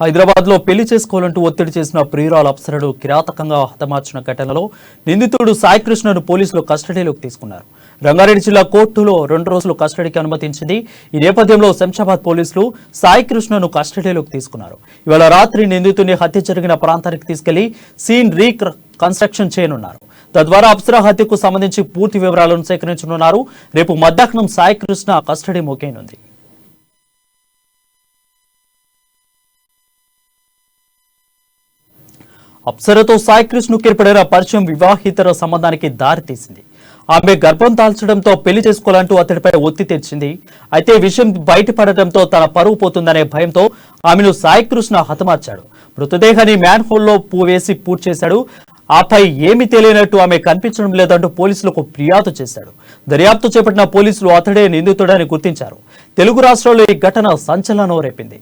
హైదరాబాద్ లో పెళ్లి చేసుకోవాలంటూ ఒత్తిడి చేసిన ప్రియురాలు అప్సరను కిరాతకంగా హతమార్చిన ఘటనలో నిందితుడు సాయికృష్ణను పోలీసులు కస్టడీలోకి తీసుకున్నారు. రంగారెడ్డి జిల్లా కోర్టులో 2 రోజులు కస్టడీకి అనుమతించింది. ఈ నేపథ్యంలో శంషాబాద్ పోలీసులు సాయికృష్ణను కస్టడీలోకి తీసుకున్నారు. ఇవాళ రాత్రి నిందితుడిని హత్య జరిగిన ప్రాంతానికి తీసుకెళ్లి సీన్ కన్స్ట్రక్షన్ చేయనున్నారు. తద్వారా అప్సర హత్యకు సంబంధించి పూర్తి వివరాలను సేకరించనున్నారు. రేపు మధ్యాహ్నం సాయికృష్ణ కస్టడీ ముగియనుంది. అప్సరతో సాయికృష్ణకు ఏర్పడిన పరిచయం వివాహితర సంబంధానికి దారితీసింది. ఆమె గర్భం దాల్చడంతో పెళ్లి చేసుకోవాలంటూ అతడిపై ఒత్తిడి తెచ్చింది. అయితే విషయం బయటపడటంతో తన పరువు పోతుందనే భయంతో ఆమెను సాయికృష్ణ హతమార్చాడు. మృతదేహాన్ని మ్యాన్ హోల్లో వేసి పూర్తి చేశాడు. ఆపై ఏమీ తెలియనట్టు ఆమె కనిపించడం లేదంటూ పోలీసులకు ఫిర్యాదు చేశాడు. దర్యాప్తు చేపట్టిన పోలీసులు అతడే నిందితుడని గుర్తించారు. తెలుగు రాష్ట్రాల్లో ఈ ఘటన సంచలనం రేపింది.